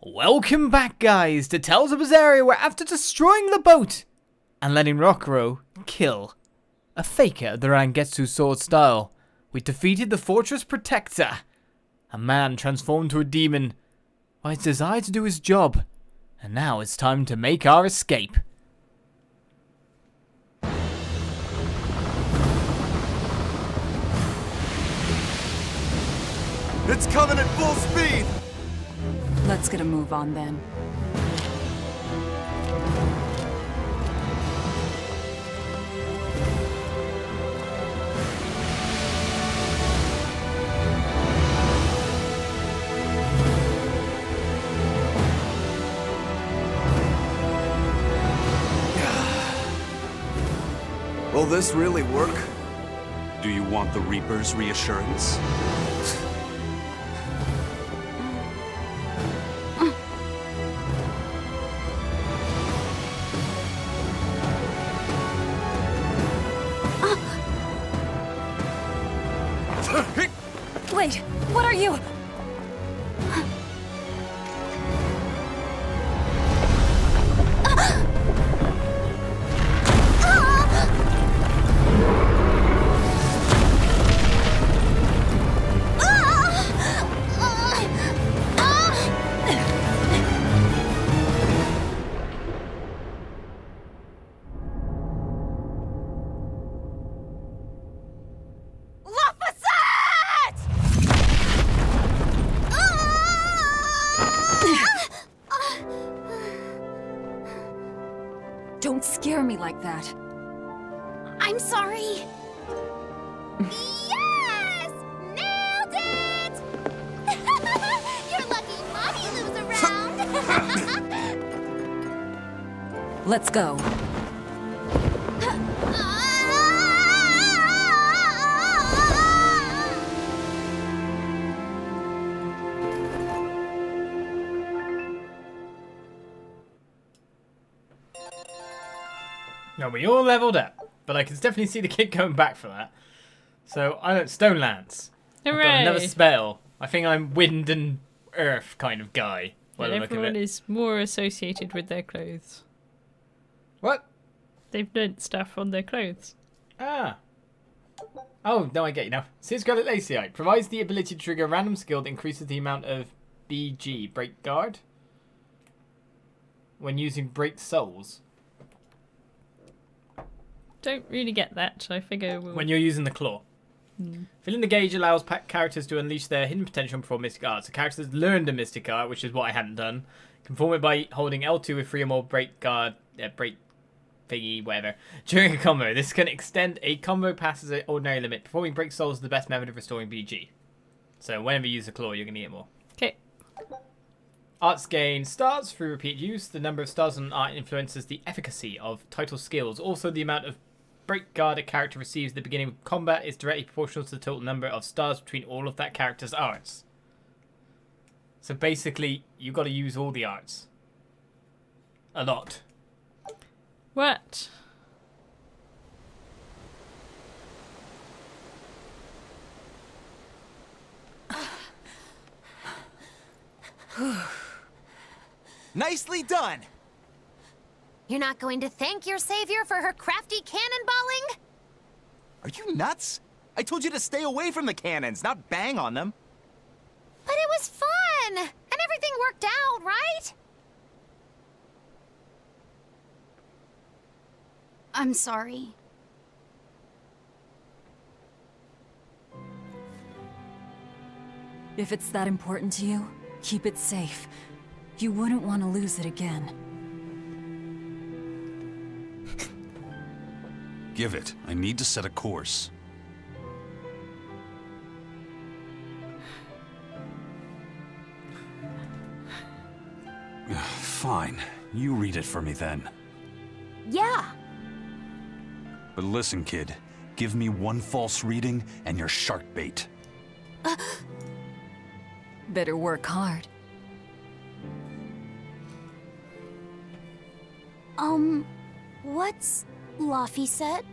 Welcome back, guys, to Tales of Berseria, where after destroying the boat and letting Rockrow kill a faker of the Rangetsu sword style, we defeated the fortress protector, a man transformed to a demon by his desire to do his job, and now it's time to make our escape. It's coming at full speed! Let's get a move on then. Will this really work? Do you want the Reaper's reassurance? Wait, what are you? Don't scare me like that. I'm sorry. Yes! Nailed it! You're lucky Mommy Lou's around. Let's go. Now we all leveled up, but I can definitely see the kid going back for that. So I don't Stone Lance. I've got another spell. I think I'm wind and earth kind of guy. And everyone is more associated with their clothes. What? They've learnt stuff on their clothes. Ah. Oh, no, I get you now. Sears Scarlet Laceite provides the ability to trigger a random skill that increases the amount of BG, Break Guard, when using Break Souls. Don't really get that, so I figure we'll... When you're using the claw. Filling the gauge allows characters to unleash their hidden potential before mystic art. So characters learned a mystic art, which is what I hadn't done. Conform it by holding L2 with 3 or more break guard, break thingy, whatever. During a combo, this can extend a combo past an ordinary limit. Performing break souls is the best method of restoring BG. So whenever you use the claw, you're going to get more. Okay. Arts gain stars through repeat use. The number of stars on an art influences the efficacy of title skills. Also, the amount of break guard a character receives at the beginning of combat is directly proportional to the total number of stars between all of that character's arts. So basically, you got to use all the arts. A lot. What? Nicely done! You're not going to thank your savior for her crafty cannonballing? Are you nuts? I told you to stay away from the cannons, not bang on them. But it was fun! And everything worked out, right? I'm sorry. If it's that important to you, keep it safe. You wouldn't want to lose it again. Give it. I need to set a course. Fine. You read it for me then. Yeah. But listen, kid. Give me one false reading and you're shark bait. Better work hard. What's Laffy said?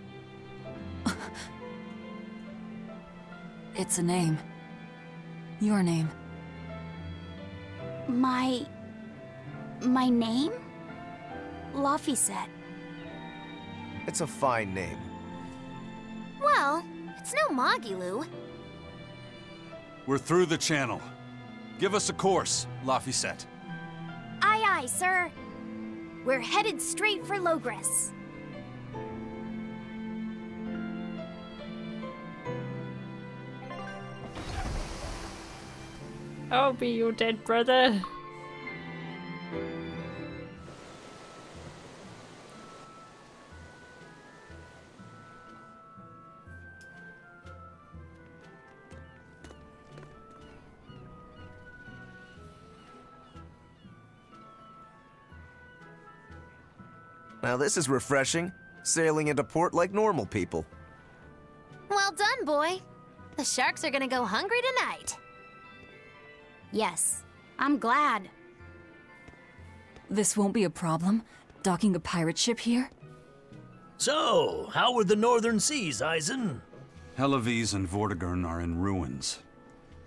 It's a name. Your name. My My name? Laphicet. It's a fine name. Well, it's no Magilu. We're through the channel. Give us a course, Laphicet. Aye, aye, sir. We're headed straight for Logres. I'll be your dead brother. Now this is refreshing. Sailing into port like normal people. Well done, boy. The sharks are gonna go hungry tonight. Yes, I'm glad. This won't be a problem, docking a pirate ship here? So, how were the northern seas, Eizen? Helm and Vortigern are in ruins.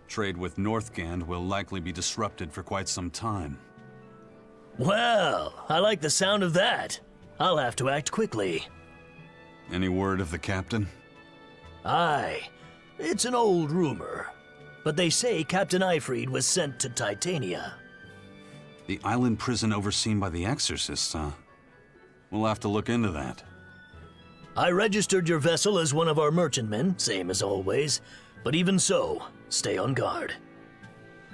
Trade with Northgand will likely be disrupted for quite some time. Well, I like the sound of that. I'll have to act quickly. Any word of the captain? Aye. It's an old rumor. But they say Captain Eifried was sent to Titania. The island prison overseen by the exorcists, huh? We'll have to look into that. I registered your vessel as one of our merchantmen, same as always. But even so, stay on guard.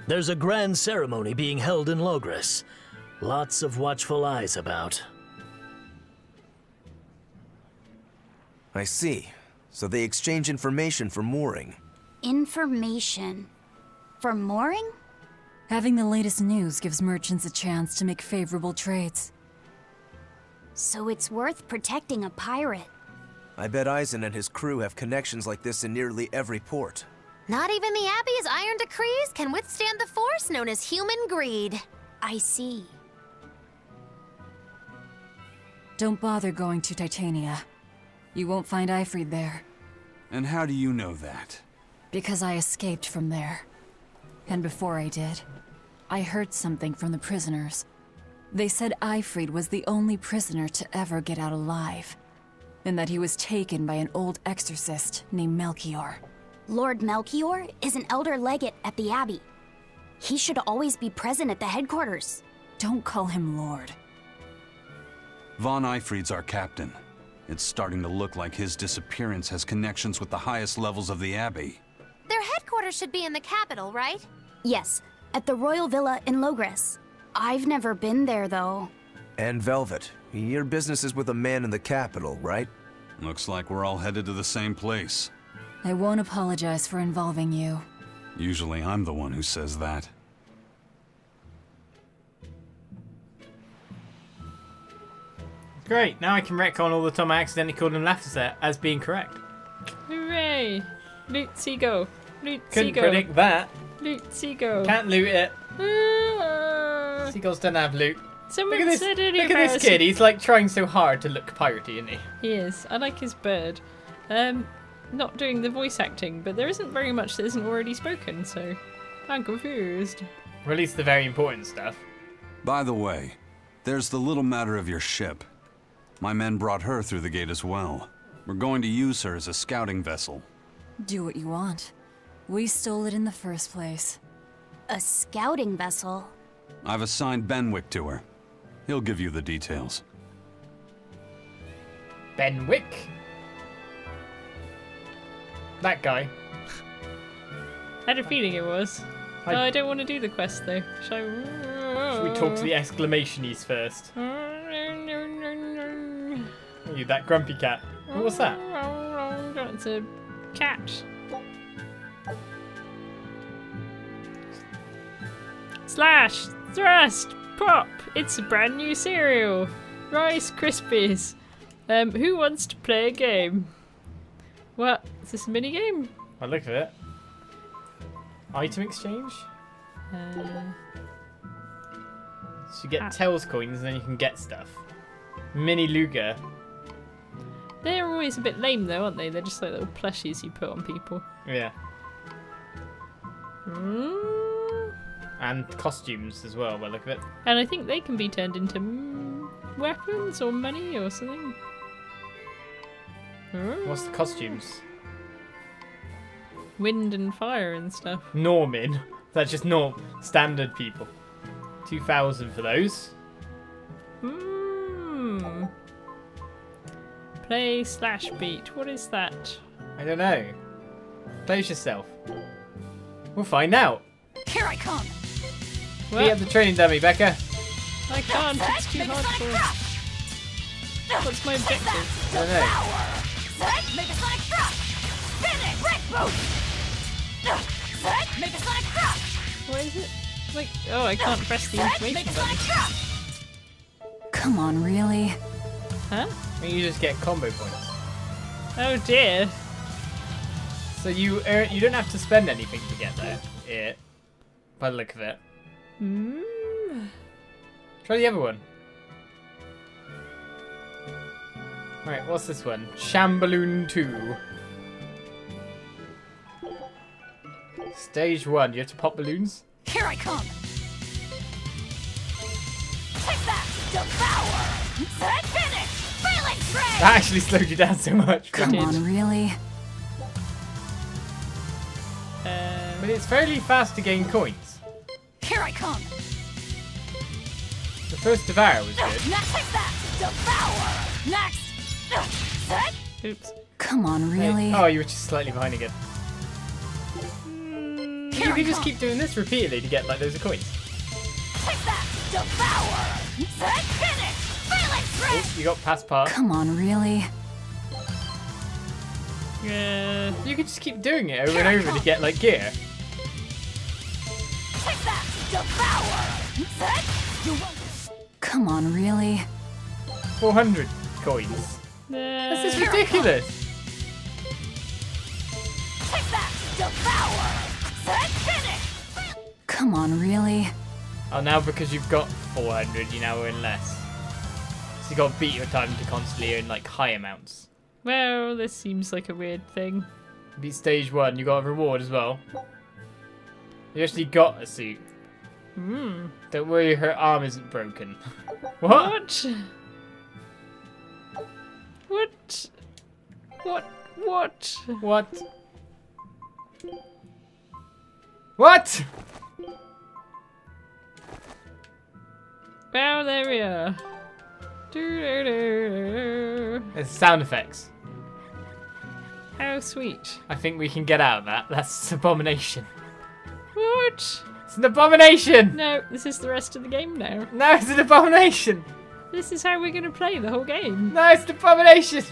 There's a grand ceremony being held in Logres. Lots of watchful eyes about. I see. So they exchange information for mooring. Information. For mooring? Having the latest news gives merchants a chance to make favorable trades. So it's worth protecting a pirate. I bet Eizen and his crew have connections like this in nearly every port. Not even the Abbey's iron decrees can withstand the force known as human greed. I see. Don't bother going to Titania. You won't find Eifried there. And how do you know that? Because I escaped from there. And before I did, I heard something from the prisoners. They said Eifried was the only prisoner to ever get out alive, and that he was taken by an old exorcist named Melchior. Lord Melchior is an elder legate at the Abbey. He should always be present at the headquarters. Don't call him Lord. Von Eifried's our captain. It's starting to look like his disappearance has connections with the highest levels of the Abbey. Their headquarters should be in the capital, right? Yes, at the Royal Villa in Logres. I've never been there, though. And Velvet, your business is with a man in the capital, right? Looks like we're all headed to the same place. I won't apologize for involving you. Usually I'm the one who says that. Great, now I can retcon all the time I accidentally called him Laphicet as being correct. Hooray! Loot Seagull. Loot Couldn't Seagull. predict that. Loot Seagull. Can't loot it. Ah. Seagulls don't have loot. Someone Look at said this kid, he's like trying so hard to look piratey, isn't he? He is. I like his bird. Not doing the voice acting, but there isn't very much that isn't already spoken, so I'm confused. Or at least the very important stuff. By the way, there's the little matter of your ship. My men brought her through the gate as well. We're going to use her as a scouting vessel. Do what you want. We stole it in the first place. A scouting vessel? I've assigned Benwick to her. He'll give you the details. Benwick? That guy. I had a feeling it was. I don't want to do the quest though. Should we talk to the exclamationies first? You, that grumpy cat. Oh, what's that? It's a cat. Slash, thrust, pop. It's a brand new cereal. Rice Krispies. Who wants to play a game? What? Is this a mini game? I look at it. Item exchange? So you get Tales coins and then you can get stuff. Mini Luger. They're always a bit lame though, aren't they? They're just like little plushies you put on people. Yeah. And costumes as well, by the look of it. And I think they can be turned into weapons or money or something. What's the costumes? Wind and fire and stuff. Normin. That's just standard people. 2,000 for those. Play/beat. What is that? I don't know. Place yourself. We'll find out. Here I come. Beat up the training dummy, Becca. I can't. It's too hardcore. What's my objective? I don't know. Make a sonic drop. Finish. Red boot. Make a sonic drop. What is it? Like, oh, I can't press the information button. Come on, really? Huh? You just get combo points. Oh dear. So you don't have to spend anything to get there. Yeah. By the look of it. Try the other one. Right, what's this one? Shambaloon 2. Stage 1. You have to pop balloons? Here I come. Take that. Devour. Set finish. Feeling trade. That actually slowed you down so much. Come on, really? But it's fairly fast to gain coins. Here I come. The first Devour was good. Next, take that. Devour. Next. Set. Oops. Come on, really? Hey. Oh, you were just slightly behind again. You can just keep doing this repeatedly to get like loads of coins. Take that. Devour. Set finish. Feeling trade. Oh, you got past part. Come on, really? Yeah. You can just keep doing it over and over to get like gear. Take that. Devour. Set. You won't. Come on, really? 400 coins. This is ridiculous. Take that. Devour. Set finish. Come on, really? Oh, now because you've got 400, you now earn less. So you got to beat your time to constantly earn like high amounts. Well, this seems like a weird thing. Beat stage 1, you got a reward as well. You actually got a suit. Don't worry, her arm isn't broken. What? What? What? What? What? What? Well, there we are. Doo-doo-doo. It's sound effects. How sweet. I think we can get out of that. That's an abomination. What? It's an abomination! No, this is the rest of the game now. No, it's an abomination! This is how we're going to play the whole game. No, it's an abomination!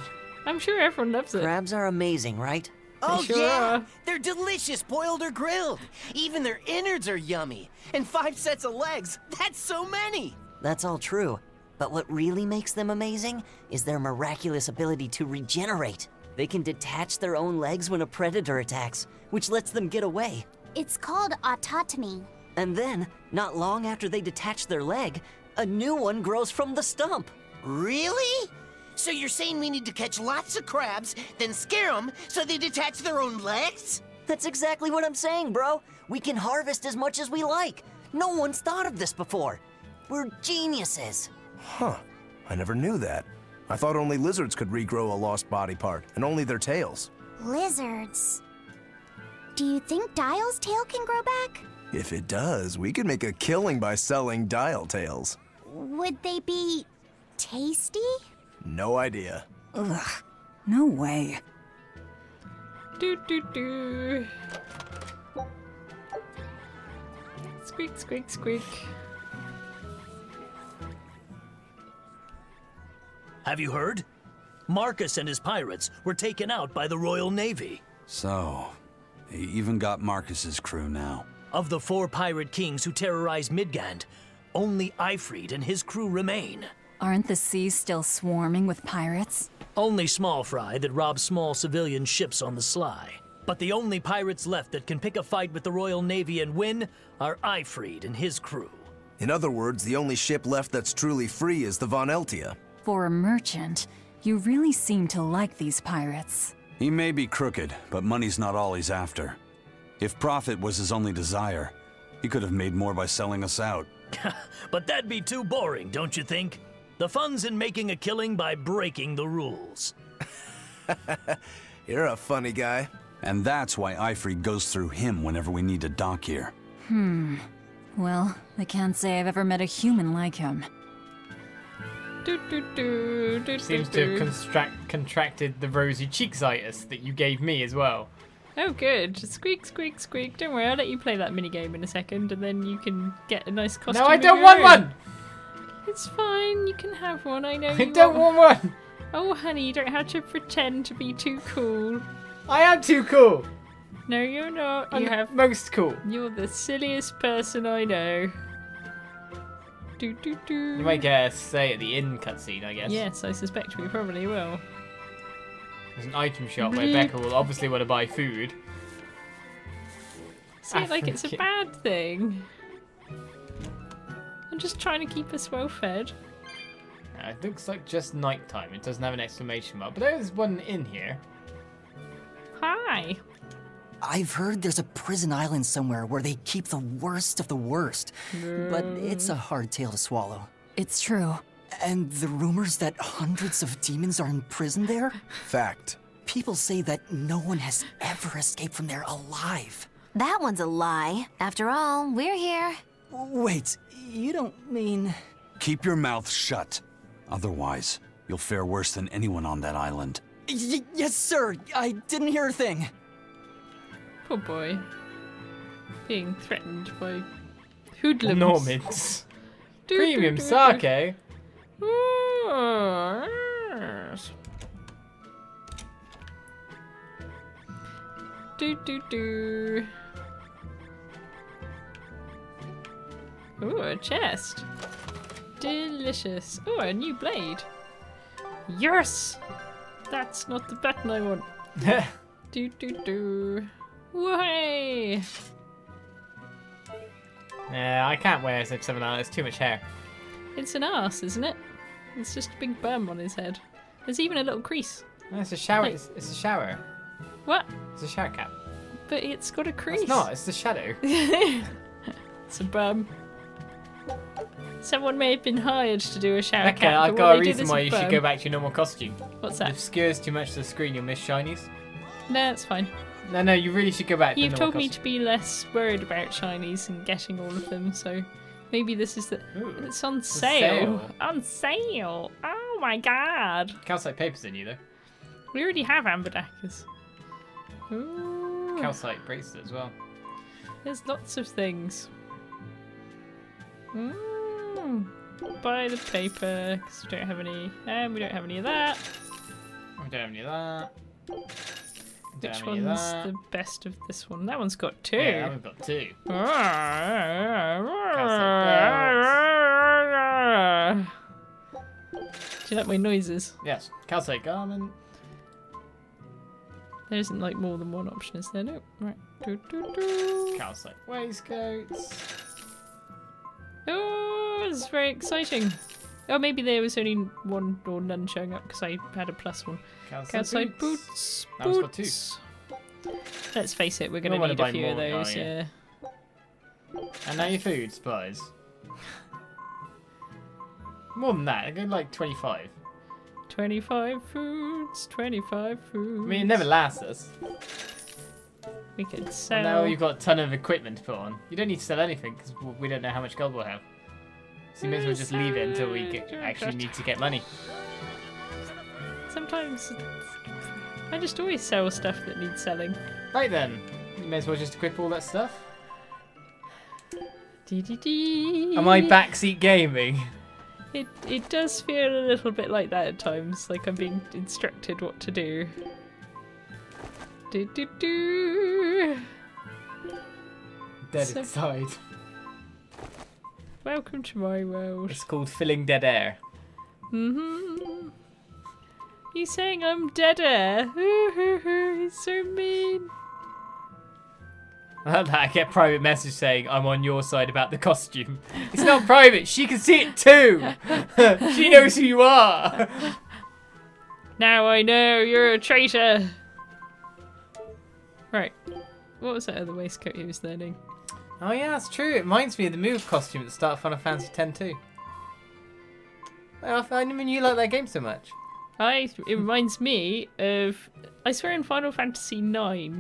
I'm sure everyone loves it. Crabs are amazing, right? Oh, sure yeah! are. They're delicious, boiled or grilled. Even their innards are yummy. And 5 sets of legs. That's so many! That's all true. But what really makes them amazing is their miraculous ability to regenerate. They can detach their own legs when a predator attacks, which lets them get away. It's called autotomy. And then, not long after they detach their leg, a new one grows from the stump. Really? So you're saying we need to catch lots of crabs, then scare them so they detach their own legs? That's exactly what I'm saying, bro. We can harvest as much as we like. No one's thought of this before. We're geniuses. Huh. I never knew that. I thought only lizards could regrow a lost body part, and only their tails. Lizards. Do you think Dial's tail can grow back? If it does, we could make a killing by selling dial tails. Would they be tasty? No idea. Ugh. No way. Do. Squeak, squeak, squeak. Have you heard? Marcus and his pirates were taken out by the Royal Navy. So, they even got Marcus's crew now. Of the 4 pirate kings who terrorized Midgand, only Eifried and his crew remain. Aren't the seas still swarming with pirates? Only small fry that rob small civilian ships on the sly. But the only pirates left that can pick a fight with the Royal Navy and win are Eifried and his crew. In other words, the only ship left that's truly free is the Von Eltia. For a merchant, you really seem to like these pirates. He may be crooked, but money's not all he's after. If profit was his only desire, He could have made more by selling us out. But that'd be too boring, don't you think? The fun's in making a killing by breaking the rules. You're a funny guy. And that's why Eifried goes through him whenever we need to dock here. Well, I can't say I've ever met a human like him. Seems to have contracted the rosy cheeksitis that you gave me as well. Oh, good. Squeak, squeak, squeak. Don't worry, I'll let you play that minigame in a second, and then you can get a nice costume. No, I don't want one! It's fine, you can have one. I know I don't want one! Oh, honey, you don't have to pretend to be too cool. I am too cool! No, you're not. I'm most cool. You're the silliest person I know. You might get a say at the inn cutscene, I guess. Yes, I suspect we probably will. There's an item shop where Becca will obviously want to buy food. Say it like it's a bad thing. I'm just trying to keep us well fed. It looks like just nighttime. It doesn't have an exclamation mark, but there's one in here. Hi. I've heard there's a prison island somewhere where they keep the worst of the worst. But it's a hard tale to swallow. It's true. And the rumors that hundreds of demons are imprisoned there? Fact. People say that no one has ever escaped from there alive. That one's a lie. After all, we're here. Wait, you don't mean... Keep your mouth shut. Otherwise, you'll fare worse than anyone on that island. Yes, sir. I didn't hear a thing. Poor boy. Being threatened by hoodlums. Normins. Premium sake. Ooh, a chest. Delicious. Oh, a new blade. Yes! That's not the button I want. Why? I can't wear such something like that. It's too much hair. It's an arse, isn't it? It's just a big berm on his head. There's even a little crease. No, it's a shower. Like... It's a shower. What? It's a shower cap. But it's got a crease. It's not. It's the shadow. It's a berm. Someone may have been hired to do a shower Becca, cap. I've got a reason why you should go back to your normal costume. What's that? If it obscures too much to the screen, you'll miss shinies. No, it's fine. No, you really should go back to You've normal told me to be less worried about shinies and getting all of them, so maybe this is the... Ooh, it's on sale. On sale! Oh my god! Calcite paper's in you, though. We already have amberdackers. Ooh. Calcite bracelet as well. There's lots of things. Buy the paper, because we don't have any, and we don't have any of that. We don't have any of that. Which one's the best of this one? That one's got two. Yeah, that one's got two. Do you like my noises? Yes. Calcite garment. There isn't like more than one option, is there? Nope. Right. Calcite waistcoats. Oh, this is very exciting. Oh, maybe there was only one or none showing up because I had a plus one. Calcite boots. That one's got two. Let's face it, we're going to need a few of those, yeah. And now your food supplies. More than that, I go like 25. 25 foods, 25 foods. I mean, it never lasts us. We could sell. Now you've got a ton of equipment to put on. You don't need to sell anything because we don't know how much gold we'll have. So you may as well just leave it until we actually need to get money. Sometimes I just always sell stuff that needs selling. Right then, you may as well just equip all that stuff. Am I backseat gaming? It does feel a little bit like that at times, like I'm being instructed what to do. Dead inside. Welcome to my world. It's called filling dead air. You saying I'm dead air? He's so mean. I love that I get private message saying I'm on your side about the costume. It's not private, she can see it too! She knows who you are! Now I know you're a traitor! Right. What was that other waistcoat he was learning? Oh yeah, that's true. It reminds me of the move costume at the start of Final Fantasy X too. I didn't even you like that game so much. It reminds me of, I swear in Final Fantasy IX,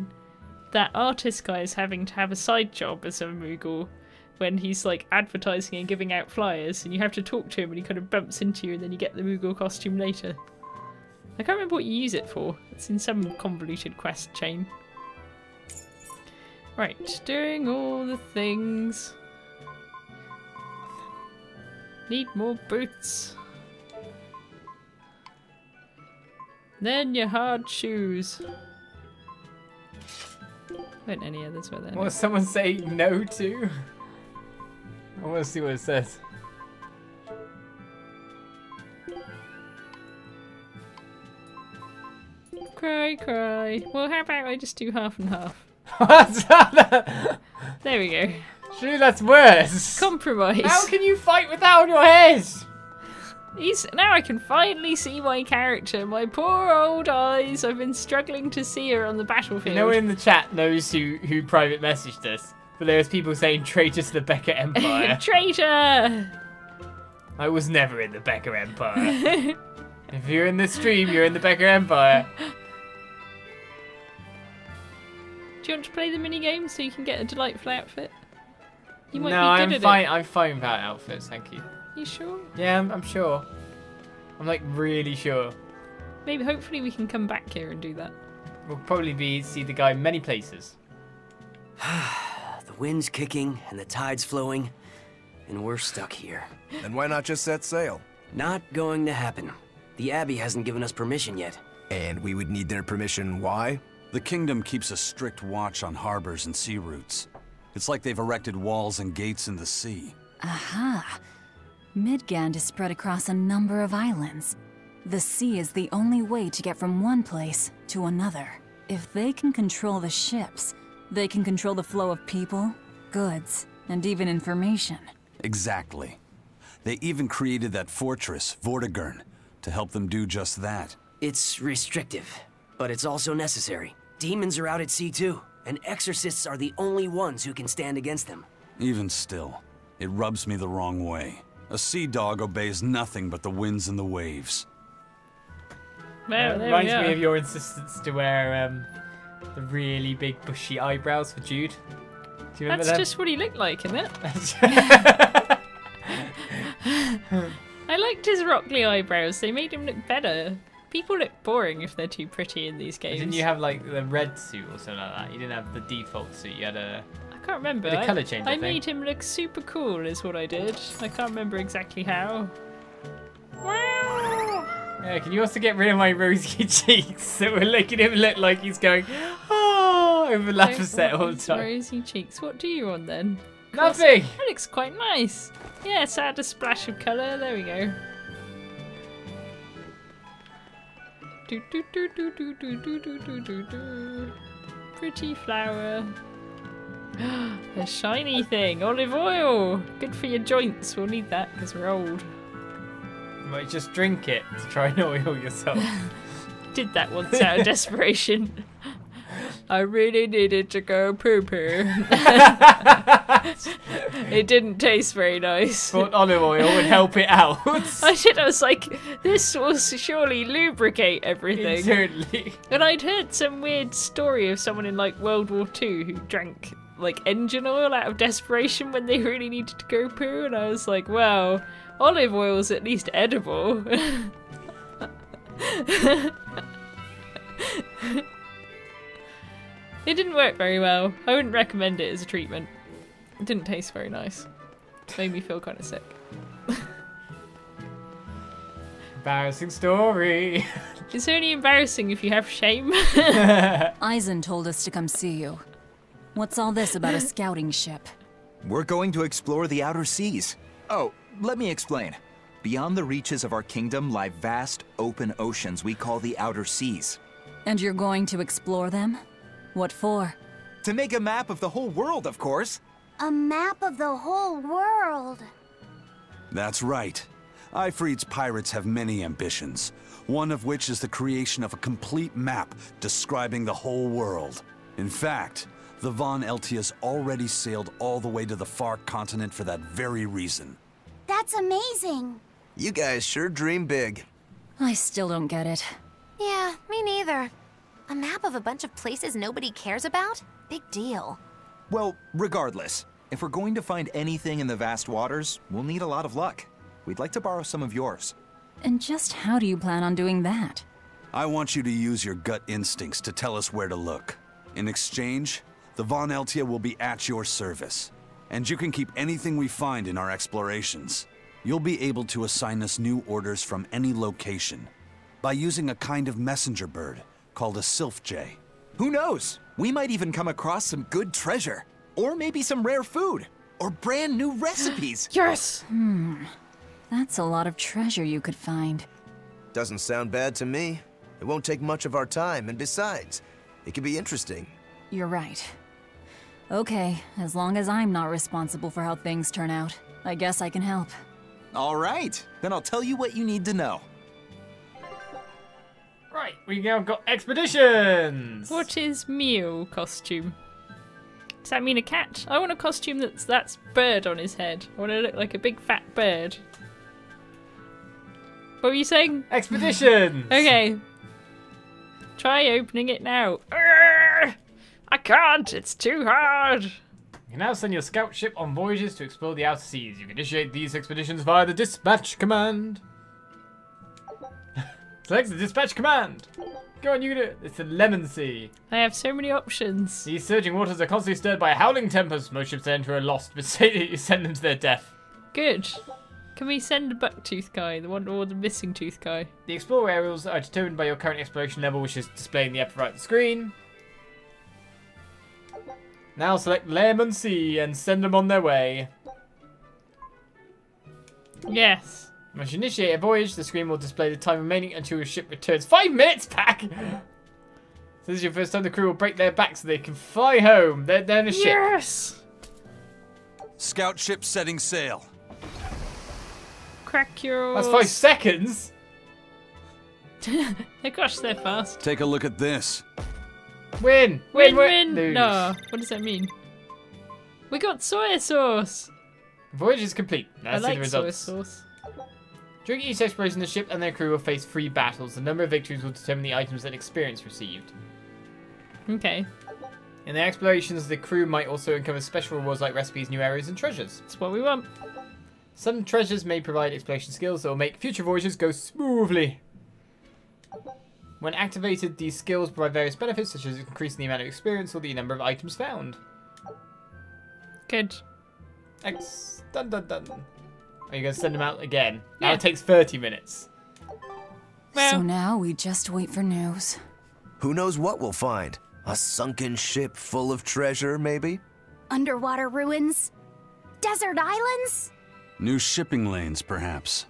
that artist guy is having to have a side job as a Moogle when he's like advertising and giving out flyers, and you have to talk to him and he kind of bumps into you and then you get the Moogle costume later. I can't remember what you use it for. It's in some convoluted quest chain. Right, doing all the things. Need more boots. Then your hard shoes. Weren't any others, were there? What does someone say no to? I want to see what it says. Cry, cry. Well, how about I just do half and half? There we go. Surely that's worse. Compromise. How can you fight with that on your head? Now I can finally see my character. My poor old eyes. I've been struggling to see her on the battlefield. No one in the chat knows who private messaged us, but there's people saying traitor to the Becca Empire. Traitor! I was never in the Becca Empire. If you're in the stream, you're in the Becca Empire. Do you want to play the minigame so you can get a delightful outfit? You might no, be good I'm at fine. it. I'm fine without outfits, thank you. You sure? Yeah, I'm sure. I'm like really sure. Maybe, hopefully we can come back here and do that. We'll probably see the guy many places. The wind's kicking and the tide's flowing, and we're stuck here. Then why not just set sail? Not going to happen. The Abbey hasn't given us permission yet. And we would need their permission, why? The kingdom keeps a strict watch on harbors and sea routes. It's like they've erected walls and gates in the sea. Aha! Midgand is spread across a number of islands. The sea is the only way to get from one place to another. If they can control the ships, they can control the flow of people, goods, and even information. Exactly. They even created that fortress, Vortigern, to help them do just that. It's restrictive, but it's also necessary. Demons are out at sea too, and exorcists are the only ones who can stand against them. Even still, it rubs me the wrong way. A sea dog obeys nothing but the winds and the waves. Well, it reminds me of your insistence to wear the really big bushy eyebrows for Jude. Do you remember That's that? just what he looked like, isn't it? I liked his rockly eyebrows. They made him look better. People look boring if they're too pretty in these games. Didn't you have like the red suit or something like that? You didn't have the default suit. You had a... I can't remember. The colour change, I I made him look super cool is what I did. I can't remember exactly how. Wow! Yeah, can you also get rid of my rosy cheeks so we're making him look like he's going, oh, over Laphicet all the time. Rosy cheeks. What do you want then? Nothing! That looks quite nice. Yes, add a splash of colour. There we go. Do, do, do, do, do, do, do, do, do, do, do. Pretty flower. A shiny thing. Olive oil. Good for your joints. We'll need that because we're old. You might just drink it to try and oil yourself. Did that once out of desperation. I really needed to go poo-poo. It didn't taste very nice. Thought olive oil would help it out. I did. I was like, this will surely lubricate everything. Certainly. And I'd heard some weird story of someone in like World War II who drank like engine oil out of desperation when they really needed to go poo. And I was like, well, olive oil's at least edible. It didn't work very well. I wouldn't recommend it as a treatment. It didn't taste very nice. It made me feel kind of sick. Embarrassing story. It's only embarrassing if you have shame. Eizen told us to come see you. What's all this about a scouting ship? We're going to explore the outer seas. Oh, let me explain. Beyond the reaches of our kingdom lie vast, open oceans we call the outer seas. And you're going to explore them? What for? To make a map of the whole world, of course. A map of the whole world. That's right. Ifrit's pirates have many ambitions, one of which is the creation of a complete map describing the whole world. In fact, The Von Eltius already sailed all the way to the far continent for that very reason. That's amazing. You guys sure dream big. I still don't get it. Yeah, me neither. A map of a bunch of places nobody cares about? Big deal. Well, regardless, if we're going to find anything in the vast waters, we'll need a lot of luck. We'd like to borrow some of yours. And just how do you plan on doing that? I want you to use your gut instincts to tell us where to look. In exchange, the Von Eltia will be at your service. And you can keep anything we find in our explorations. You'll be able to assign us new orders from any location by using a kind of messenger bird called a sylph jay. Who knows? We might even come across some good treasure. Or maybe some rare food. Or brand new recipes. Yes! That's a lot of treasure you could find. Doesn't sound bad to me. It won't take much of our time, and besides, it could be interesting. You're right. Okay, as long as I'm not responsible for how things turn out, I guess I can help. All right, then I'll tell you what you need to know. Right, we now got expeditions! What is Mew costume? Does that mean a cat? I want a costume that's bird on his head. I want to look like a big fat bird. What were you saying? Expeditions! Okay. Try opening it now. Urgh! I can't, it's too hard. You can now send your scout ship on voyages to explore the outer seas. You can initiate these expeditions via the dispatch command. Select the dispatch command. Go on, you can do it. It's the Lemon Sea. I have so many options. These surging waters are constantly stirred by howling tempests. Most ships enter are lost, but say that you send them to their death. Good. Can we send a bucktooth guy, the one or the missing tooth guy? The explorer aerials are determined by your current exploration level, which is displayed in the upper right of the screen. Now select Lemon Sea and send them on their way. Yes. Once you initiate a voyage, the screen will display the time remaining until your ship returns. 5 minutes back! So this is your first time the crew will break their back so they can fly home. They're in a ship. Yes! Scout ship setting sail. Crack your... That's 5 seconds! Gosh, they're fast. Take a look at this. Win! Win! Lose. No, what does that mean? We got soy sauce! Voyage is complete. Now I let's see like the results. soy sauce. During each exploration, the ship and their crew will face 3 battles. The number of victories will determine the items and experience received. Okay. In their explorations, the crew might also uncover special rewards like recipes, new areas, and treasures. That's what we want. Some treasures may provide exploration skills that will make future voyages go smoothly. When activated, these skills provide various benefits, such as increasing the amount of experience or the number of items found. Good. Dun dun dun. Are you going to send them out again? Yeah. Now it takes 30 minutes. Well, So now we just wait for news. Who knows what we'll find? A sunken ship full of treasure, maybe? Underwater ruins? Desert islands? New shipping lanes, perhaps.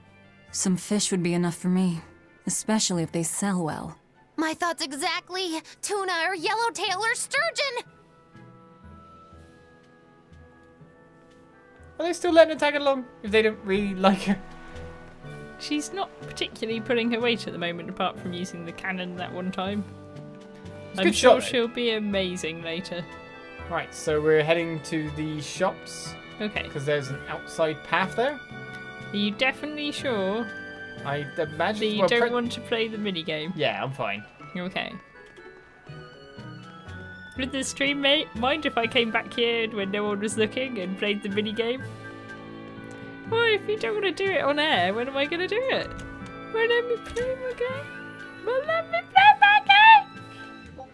Some fish would be enough for me, especially if they sell well. My thoughts exactly. Tuna or yellowtail or sturgeon. Are they still letting her tag along if they don't really like her? she's not particularly pulling her weight at the moment, apart from using the cannon that one time. I'm sure she'll be amazing later. Right, so we're heading to the shops. Okay. Because there's an outside path there. Are you definitely sure? I imagine that you don't want to play the minigame? Yeah, I'm fine. Okay. Would the stream mate mind if I came back here when no one was looking and played the minigame? Well, if you don't want to do it on air, when am I going to do it? Well, let me play my game. Well, let me play my game.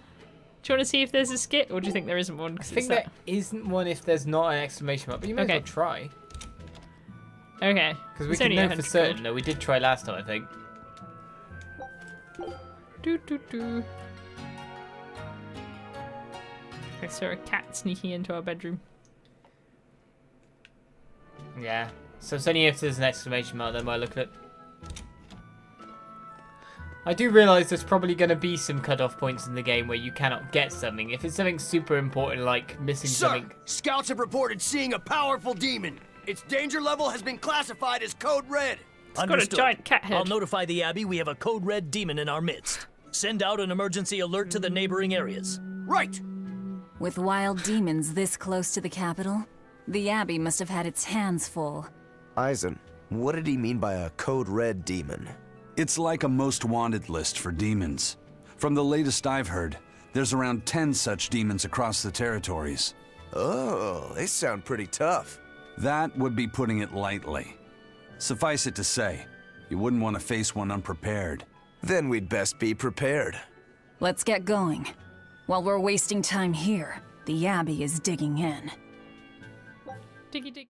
Do you want to see if there's a skit, or do you think there isn't one? I think there isn't one if there's not an exclamation mark, but you may as well try. Okay. Because we can know for certain that we did try last time, I think. I saw a cat sneaking into our bedroom. Yeah. So it's only if there's an exclamation mark then I look at it. I do realise there's probably going to be some cut-off points in the game where you cannot get something. If it's something super important like missing something... Scouts have reported seeing a powerful demon. Its danger level has been classified as Code Red. It's got a giant cat head. I'll notify the Abbey we have a Code Red demon in our midst. Send out an emergency alert to the neighboring areas. Right. With wild demons this close to the capital, the Abbey must have had its hands full. Eizen, what did he mean by a Code Red demon? It's like a most wanted list for demons. From the latest I've heard, there's around 10 such demons across the territories. Oh, they sound pretty tough. That would be putting it lightly. Suffice it to say, you wouldn't want to face one unprepared. Then we'd best be prepared. Let's get going. While we're wasting time here, the Abbey is digging in. Diggy dig.